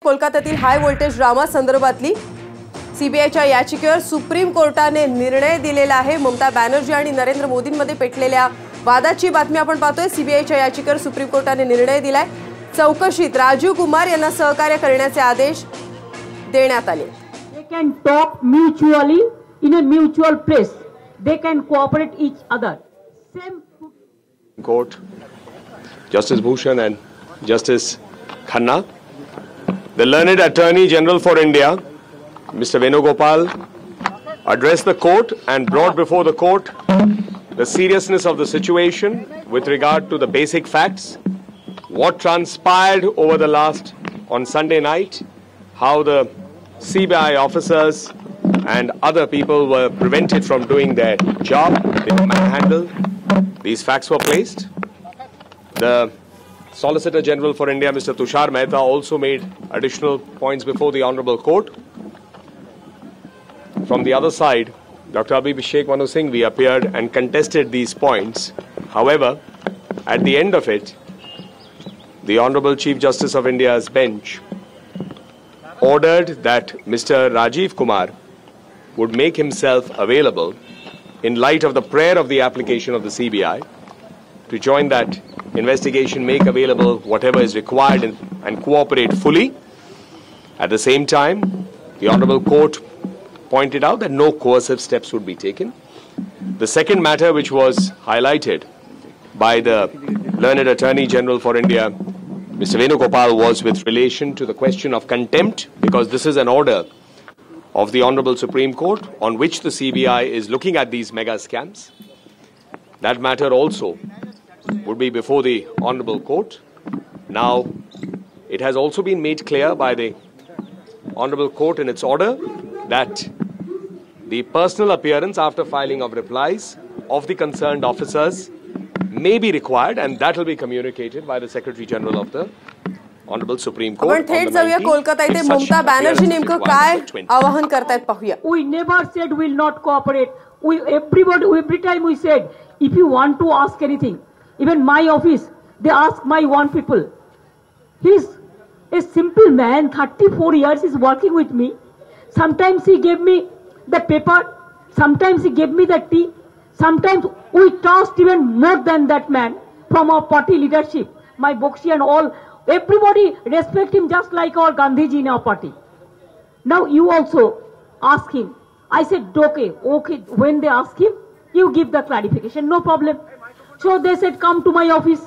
कोलकात्यातील high voltage drama संदर्भातली सीबीआयच्या याचिकेवर सुप्रीम कोर्टाने निर्णय दिलेला आहे। ममता बॅनर्जी आणि नरेंद्र मोदींमध्ये पेटलेल्या वादाची बातमी आपण पाहतोय। सीबीआयच्या याचिकेवर सुप्रीम कोर्टाने निर्णय दिलाय। चौकशीत राजीव कुमार यांना सहकार्य करण्याचे आदेश देण्यात आले। They can talk mutually in a mutual place. They can cooperate each other. Same Court, Justice Bhushan and Justice Khanna. The learned Attorney General for India, Mr. Venugopal, addressed the court and brought before the court the seriousness of the situation with regard to the basic facts, what transpired over the on Sunday night, how the CBI officers and other people were prevented from doing their job, they were manhandled. These facts were placed. The Solicitor General for India, Mr. Tushar Mehta, also made additional points before the Honourable Court. From the other side, Dr. Abhishek Manu Singhvi appeared and contested these points. However, at the end of it, the Honourable Chief Justice of India's bench ordered that Mr. Rajiv Kumar would make himself available in light of the prayer of the application of the CBI to join that investigation, make available whatever is required and cooperate fully. At the same time, the Honourable Court pointed out that no coercive steps would be taken. The second matter which was highlighted by the learned Attorney General for India, Mr. Venugopal, was with relation to the question of contempt, because this is an order of the Honourable Supreme Court on which the CBI is looking at these mega scams. That matter also would be before the Honourable Court. Now, it has also been made clear by the Honourable Court in its order that the personal appearance after filing of replies of the concerned officers may be required, and that will be communicated by the Secretary General of the Honourable Supreme Court. आपण थेट जाऊया कोलकाता इथे ममता बॅनर्जी नेमकं काय आवाहन करतायत पाहूया। We never said we will not cooperate. Every time we said, if you want to ask anything, even my office, they ask my one people. He's a simple man, 34 years is working with me. Sometimes he gave me the paper, sometimes he gave me the tea, sometimes we trust even more than that man from our party leadership, my Bokshi and all. Everybody respect him just like our Gandhiji in our party. Now you also ask him. I said, okay. When they ask him, you give the clarification, no problem. So they said, come to my office.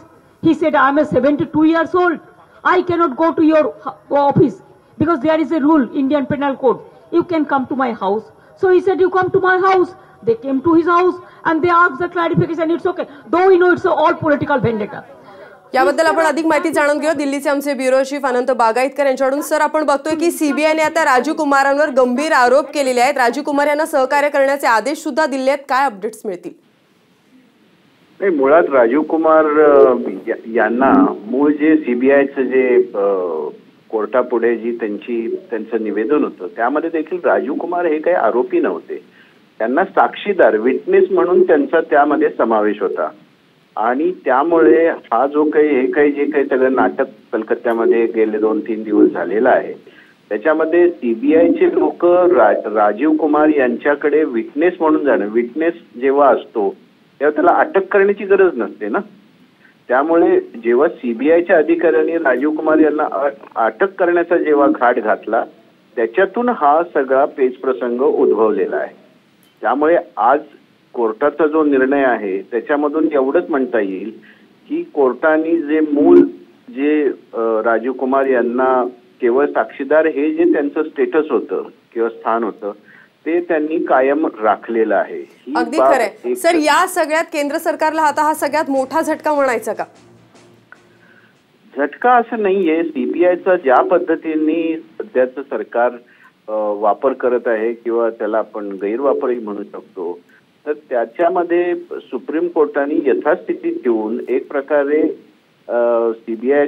He said, I am 72 years old. I cannot go to your office because there is a rule, Indian Penal Code. You can come to my house. So he said, you come to my house. They came to his house and they asked the clarification. It's okay. Though we know it's all political vendetta. याबद्दल आपण अधिक माहिती जाणून घेऊ। दिल्लीचे आमचे bureau chief अनंत बागायतकर यांच्याकडून। Sir, आपण बघतोय की सीबीआयने आता राजीव कुमारांवर गंभीर आरोप केलेले आहेत। राजीव कुमार यांना सहकार्य करण्याचे आदेश सुद्धा दिले आहेत। काय अपडेट्स मिळतील? नाही, मुळात राजीव कुमार यांना मूळ जे सीबीआयचं जे कोर्टापुढे जी त्यांचं निवेदन होतं त्यामध्ये देखील राजीव कुमार हे काही आरोपी नव्हते। त्यांना साक्षीदार, विटनेस म्हणून त्यांचा त्यामध्ये समावेश होता आणि त्यामुळे हा जो काही जे काही सगळं नाटक कलकत्त्यामध्ये गेले 2-3 दिवस झालेलं आहे त्याच्यामध्ये सीबीआयचे लोक राजीव कुमार यांच्याकडे विटनेस म्हणून जाणं, विटनेस जेव्हा असतो तेव्हा त्याला अटक करण्याची गरज नसते ना। त्यामुळे जेव्हा सीबीआयच्या अधिकाऱ्यांनी राजीव कुमार यांना अटक करण्याचा जेव्हा घाट घातला त्याच्यातून हा सगळा पेच प्रसंग उद्भवलेला आहे। त्यामुळे आज कोर्टाचा जो निर्णय आहे त्याच्यामधून एवढंच म्हणता येईल की कोर्टाने जे मूळ जे राजीव कुमार यांना केवळ साक्षीदार हे जे त्यांचं स्टेटस होतं किंवा स्थान होतं ते त्यांनी कायम राखलेलं आहे। अगदी खरंय सर। या सगळ्यात केंद्र सरकारला आता हा सगळ्यात मोठा झटका म्हणायचा का? झटका असं नाहीये। सीबीआयचा ज्या पद्धतीने सध्याचं सरकार वापर करत आहे किंवा त्याला आपण गैरवापरही म्हणू शकतो, तर त्याच्यामध्ये सुप्रीम कोर्टाने यथास्थिती ठेवून एक प्रकारे सीबीआय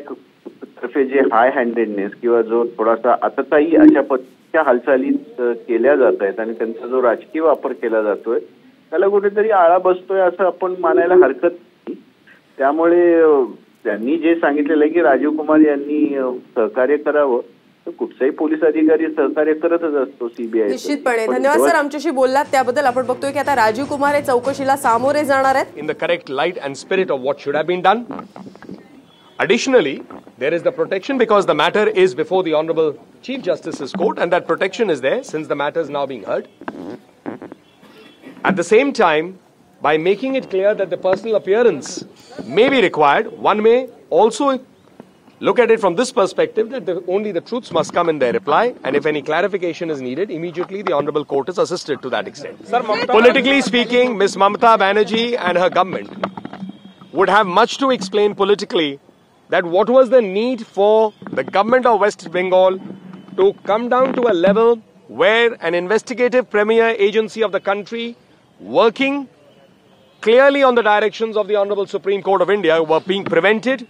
तर्फे जे हाय हँडेडनेस किंवा जो थोडासा आतताई अशा पद्धतीच्या हालचाली केल्या जात आहेत आणि त्यांचा जो राजकीय वापर केला जातोय त्याला कुठेतरी आळा बसतोय असं आपण मानायला हरकत नाही। त्यामुळे त्यांनी जे सांगितलेलं आहे की राजीव कुमार यांनी सहकार्य करावं तर कुठचाही पोलीस अधिकारी सहकार्य करतच असतो सीबीआय. निश्चितपणे. धन्यवाद सर, आमच्याशी बोललात त्याबद्दल. आपण बघतोय की आता राजीव कुमार हे चौकशीला सामोरे जाणार आहेत. In the correct light and spirit of what should have been done. Additionally, there is the protection because the matter is before the Honorable Chief Justice's court, and that protection is there since the matter is now being heard. At the same time, by making it clear that the personal appearance may be required, one may also look at it from this perspective that only the truths must come in their reply, and if any clarification is needed, immediately the Honorable Court is assisted to that extent. Sir, politically speaking, Ms. Mamata Banerjee and her government would have much to explain politically that what was the need for the government of West Bengal to come down to a level where an investigative premier agency of the country working clearly on the directions of the Honorable Supreme Court of India were being prevented.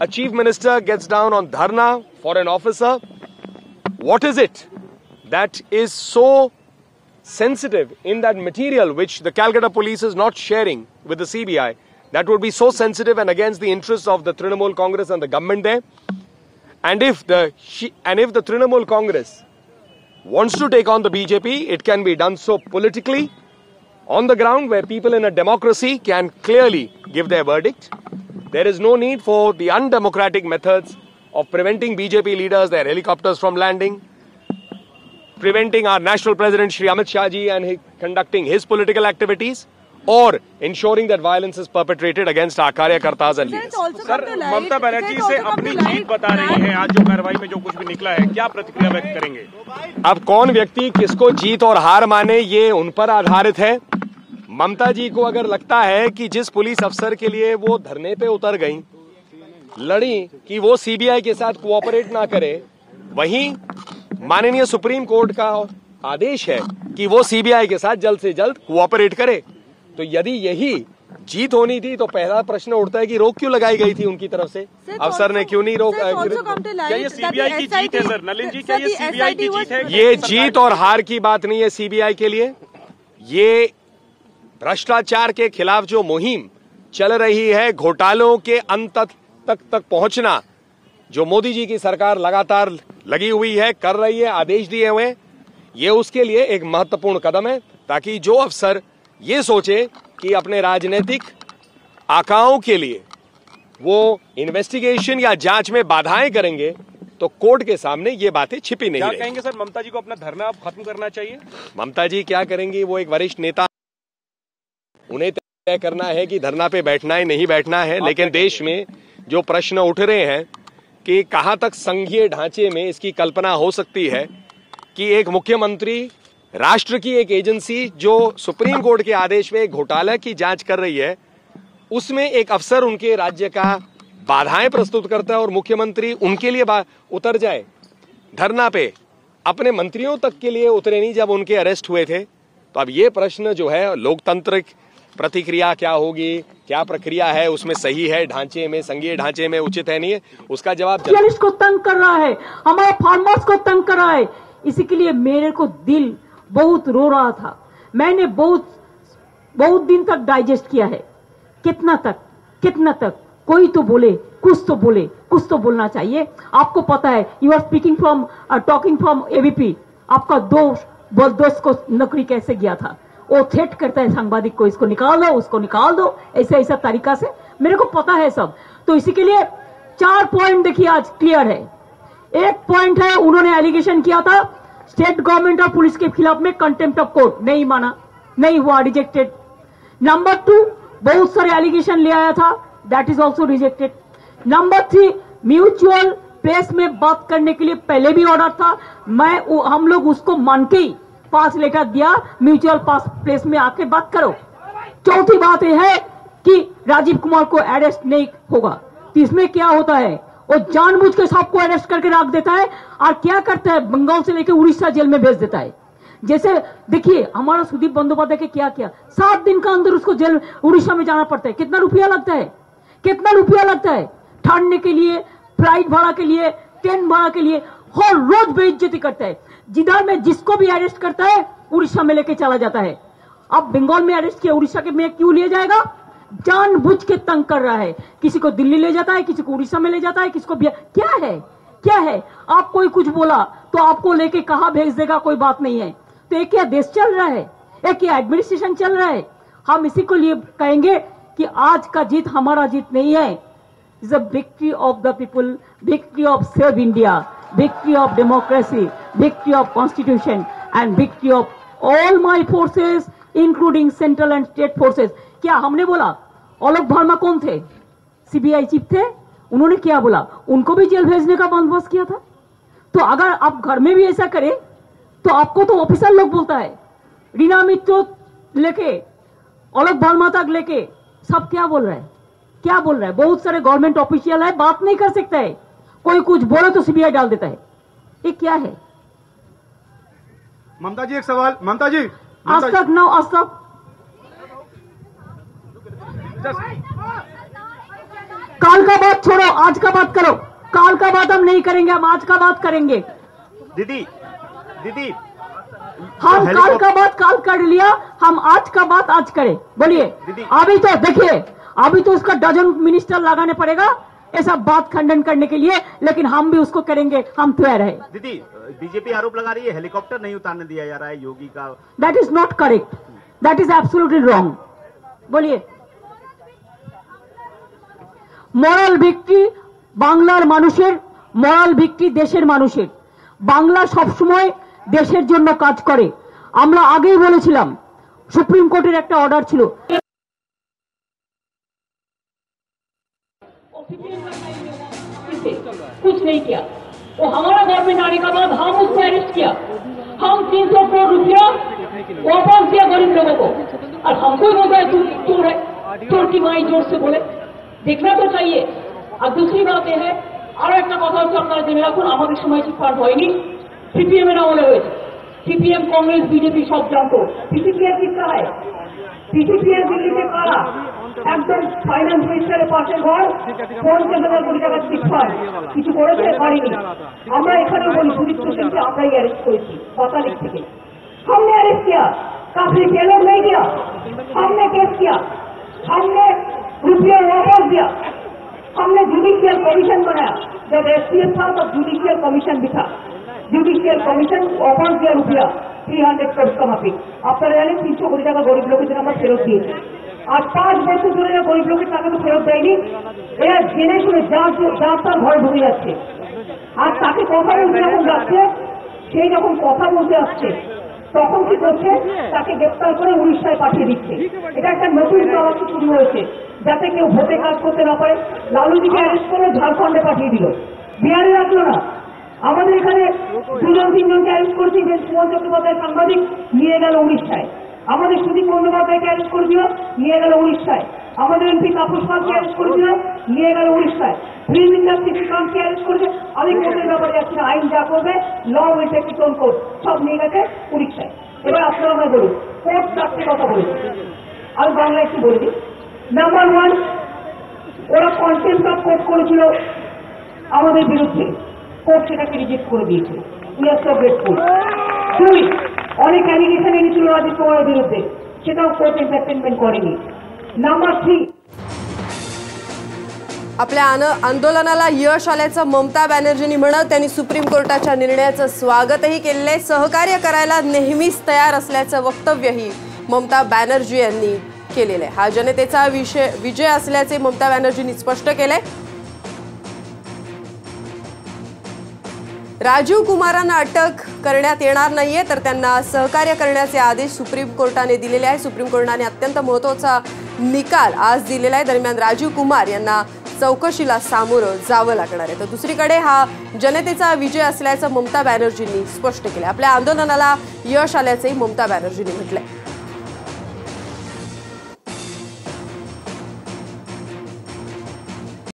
A chief minister gets down on dharna for an officer. What is it that is so sensitive in that material which the Calcutta police is not sharing with the CBI that would be so sensitive and against the interests of the Trinamool Congress and the government there? And if the Trinamool Congress wants to take on the BJP, it can be done so politically on the ground where people in a democracy can clearly give their verdict. There is no need for the undemocratic methods of preventing BJP leaders, their helicopters from landing, preventing our national president Shri Amit Shah ji and conducting his political activities, or ensuring that violence is perpetrated against our karyakartas and leaders. Sir, Mamata Banerjee से अपनी जीत बता रही है आज जो कार्रवाई में जो कुछ भी निकला है, क्या प्रतिक्रिया व्यक्त करेंगे? अब कौन व्यक्ति किसको जीत और हार माने, ये उन पर आधारित है. ममता जी को अगर लगता है कि जिस पुलिस अफसर के लिए वो धरने पे उतर गई, लड़ी, कि वो सीबीआई के साथ कोऑपरेट ना करे, वहीं माननीय सुप्रीम कोर्ट का आदेश है कि वो सीबीआई के साथ जल्द से जल्द कोऑपरेट करे, तो यदि यही जीत होनी थी तो पहला प्रश्न उठता है कि रोक क्यों लगाई गई थी उनकी तरफ से? अफसर ने क्यों नहीं रोक? क्या ये सीबीआई की जीत है सर? नलिन जी, क्या ये सीबीआई की जीत है? ये जीत और हार की बात नहीं है सीबीआई के लिए. ये भ्रष्टाचार के खिलाफ जो मुहिम चल रही है, घोटालों के अंत तक पहुंचना, जो मोदी जी की सरकार लगातार लगी हुई है, कर रही है, आदेश दिए हुए, ये उसके लिए एक महत्वपूर्ण कदम है, ताकि जो अफसर ये सोचे कि अपने राजनीतिक आकाओं के लिए वो इन्वेस्टिगेशन या जांच में बाधाएं करेंगे, तो कोर्ट के सामने ये बातें छिपी नहीं रहेंगी. क्या कहेंगे सर, ममता जी को अपना धरना अब खत्म करना चाहिए? ममता जी क्या करेंगी? वो एक वरिष्ठ नेता, उन्हें तय करना है कि धरना पे बैठना है, नहीं बैठना है. लेकिन देश में जो प्रश्न उठ रहे हैं कि कहां तक संघीय ढांचे में इसकी कल्पना हो सकती है कि एक मुख्यमंत्री राष्ट्र की एक एजेंसी जो सुप्रीम कोर्ट के आदेश में एक घोटाला की जांच कर रही है, उसमें एक अफसर उनके राज्य का बाधाएं प्रस्तुत करता है और मुख्यमंत्री उनके लिए उतर जाए धरना पे. अपने मंत्रियों तक के लिए उतरे नहीं जब उनके अरेस्ट हुए थे. तो अब ये प्रश्न जो है, लोकतांत्रिक प्रतिक्रिया क्या होगी, क्या प्रक्रिया है, उसमें सही है ढांचे में, संघीय ढांचे में उचित है, नहीं है, उसका जवाब को तंग कर रहा है, हमारे फार्मर्स को तंग कर रहा है. इसी के लिए मेरे को दिल बहुत रो रहा था. मैंने बहुत दिन तक डाइजेस्ट किया है. कितना तक कोई तो बोले, कुछ तो बोलना चाहिए. आपको पता है, you are speaking from talking from ABP. आपका दोस्त को नौकरी कैसे गया था, वो थ्रेट करता है सांबादिक को, इसको निकाल दो, उसको निकाल दो, ऐसा तरीका से. मेरे को पता है सब. तो इसी के लिए 4 पॉइंट देखिए आज क्लियर है. एक पॉइंट है, उन्होंने एलिगेशन किया था स्टेट गवर्नमेंट और पुलिस के खिलाफ में कंटेम्प्ट ऑफ कोर्ट, नहीं माना, नहीं हुआ, रिजेक्टेड. नंबर 2, बहुत सारे एलिगेशन ले आया था, that is also rejected. Number 3, mutual place में बात करने के लिए पहले भी ऑर्डर था, हम लोग उसको मान के ही पास लेटर दिया, म्यूचुअल प्लेस में आके बात करो. चौथी बात यह है कि राजीव कुमार को अरेस्ट नहीं होगा. तो इसमें क्या होता है, वो जानबूझ के सबको अरेस्ट करके रख देता है और क्या करता है, बंगाल से लेकर उड़ीसा जेल में भेज देता है. जैसे देखिए हमारा सुदीप बंदोपाध्याय के क्या किया, 7 दिन का अंदर उसको जेल उड़ीसा में जाना पड़ता है. कितना रुपया लगता है ठाड़ने के लिए, फ्लाइट भाड़ा के लिए, ट्रेन भाड़ा के लिए. हर रोज बेइज्जती करता है. जिधर में जिसको भी अरेस्ट करता है उड़ीसा में लेके चला जाता है. अब बंगाल में अरेस्ट किया, उड़ीसा के में क्यों लिया जाएगा? जानबूझ के तंग कर रहा है. किसी को दिल्ली ले जाता है, किसी को उड़ीसा में ले जाता है, किसको क्या है क्या है? आप कोई कुछ बोला तो आपको लेके कहाँ भेज देगा, कोई बात नहीं है। तो एक क्या देश चल रहा है, एक क्या एडमिनिस्ट्रेशन चल रहा है? हम इसी को लिए कहेंगे कि आज का जीत हमारा जीत नहीं है, is a victory of the people, victory of save India, victory of democracy, victory of constitution and victory of all my forces including central and state forces. क्या हमने बोला? आलोक वर्मा कौन थे? सीबीआई चीफ थे। उन्होंने क्या बोला? उनको भी जेल भेजने का बंदोबस्त किया था। तो अगर आप घर में भी ऐसा करें तो आपको तो ऑफिसर लोग बोलता है, रीना मित्रो लेके आलोक वर्मा तक लेके सब क्या बोल रहा है, क्या बोल रहा है? बहुत सारे गवर्नमेंट ऑफिशियल है, बात नहीं कर सकता है, कोई कुछ बोले तो सीबीआई डाल देता है। ये क्या है? ममता जी एक सवाल। ममता जी आज तक ना, आज तक काल का बात छोड़ो, आज का बात करो। काल का बात हम नहीं करेंगे, हम आज का बात करेंगे। दीदी दीदी हम काल का बात काल कर लिया, हम आज का बात आज करें। बोलिए। अभी तो देखिए, अभी तो उसका डजन मिनिस्टर लगाने पड़ेगा ऐसा बात खंडन करने के लिए, लेकिन हम भी उसको करेंगे, हम तैयार है। दीदी बीजेपी आरोप लगा रही है हेलीकॉप्टर नहीं उतारने दिया जा रहा है योगी का। That is not correct, that is absolutely wrong. बोलिए। মরাল ভিক্টরি বাংলার মানুষের, মরাল ভিক্টরি দেশের মানুষের। বাংলা সবসময় দেশের জন্য কাজ করে। আমরা আগেই বলেছিলাম, সুপ্রিম কোর্টের একটা অর্ডার ছিল। कुछ नहीं किया, वो हमारा गवर्नमेंट आने के बाद हम उसको अरेस्ट किया, हम 300 करोड़ रुपया वापस दिया गरीब लोगों को, और हमको बोलता है तू चोर है, चोर की माई जोर से बोले। देखना तो चाहिए। और दूसरी बात यह है, और एक কথা হচ্ছে আপনারা জেনে রাখুন, আমাদের সময় ঠিক পার হয়নি, সিপিএম এর আমলে হয়েছে। সিপিএম कांग्रेस बीजेपी सब जानतो। পিসিপিএর किसका है? পিসিপিএর দিল্লিতে কারা? একদম ফাইন্যান্স মিনিস্টারের পাশে ঘর, 50,000 কোটি টাকা চিটফান্ড, কিছু করেছে পারেনি। আমরা এখানে বলি সুদীপ্ত সেনকে আমরাই অ্যারেস্ট করেছি 5 তারিখ থেকে। हमने अरेस्ट किया, काफी जेलों नहीं किया, हमने केस किया, हमने रुपया वापस दिया, हमने जुडिशियल कमीशन बनाया। जब एसटीएफ था तब जुडिशियल कमीशन भी था, जुडिशियल कमीशन वापस दिया रुपया 300 करोड़ का माफिक। আপনারা জানেন 300 কোটি টাকা গরিব লোকের জন্য আমরা ফেরত দিয়েছি। আর 5 বছর ধরে গরিব লোকের টাকা তো ফেরত দেয়নি। এরা জেনে শুনে যার তার ঘরে ঢুকে যাচ্ছে, আর তাকে কথা বলতে যখন যাচ্ছে, সেই যখন কথা বলতে আসছে তখন কি করছে? তাকে গ্রেফতার করে উড়িষ্যায় পাঠিয়ে দিচ্ছে। এটা একটা নতুন চলচ্চিত্র শুরু হয়েছে, যাতে কেউ ভোটে কাজ করতে না পারে। লালুজিকে অ্যারেস্ট করে ঝাড়খণ্ডে পাঠিয়ে দিল, বিহারে রাখলো না। আমাদের এখানে 2-3জনকে অ্যারেস্ট করেছি, যে সুমন চট্টোপাধ্যায় সাংবাদিক নিয়ে গেল উড়িষ্যায়। আমাদের সুদীপ বন্দ্যোপাধ্যায়কে অ্যারেস্ট করে দিল, নিয়ে গেল উড়িষ্যায়। আমাদের এমপি তাপস পালকে অ্যারেস্ট করে দিল, নিয়ে গেল উড়িষ্যায়। ফিল্ম ইন্ডাস্ট্রি শ্রীকান্তকে অ্যারেস্ট করেছে। আমি কোর্টের ব্যাপারে যাচ্ছি না, আইন যা করবে, law will take its own court, সব নিয়ে গেছে উড়িষ্যায়। এবার আপনারা আমায় বলুন, কোর্ট 4টে কথা বলেছে, আমি বাংলায় একটু বলে দিই। নাম্বার 1, ওরা কন্টেম্প্ট অফ কোর্ট করেছিল আমাদের বিরুদ্ধে, কোর্ট সেটাকে রিজেক্ট করে দিয়েছে। We are so grateful. 2, অনেক অ্যালিগেশন এনেছিল রাজীব কুমারের বিরুদ্ধে, সেটাও कोर्ट एंटरटेनमेंट करेगी। नंबर 3, आपल्या आंदोलनाला यश आल्याचं ममता बॅनर्जींनी म्हणत त्यांनी सुप्रीम कोर्टाच्या निर्णयाचं स्वागतही केले, सहकार्य करायला नेहमीच तयार असल्याचं वक्तव्यही ममता बॅनर्जी यांनी केलेले आहे। हा जनतेचा विजय असल्याचे ममता बॅनर्जींनी स्पष्ट केले। राजीव कुमारांना अटक करण्यात येणार नाहीये, तर त्यांना सहकार्य करण्याचे आदेश सुप्रीम कोर्टाने दिलेले आहे। सुप्रीम कोर्टाने अत्यंत महत्त्वाचा निकाल आज दिलेला आहे। दरम्यान राजीव कुमार यांना चौकशीला सामोरं जावं लागणार आहे। तर दुसरीकडे हा जनतेचा विजय असल्याचं ममता बॅनर्जींनी स्पष्ट केलं। आपल्या आंदोलनाला यश आल्याचंही ममता बॅनर्जींनी म्हटलंय।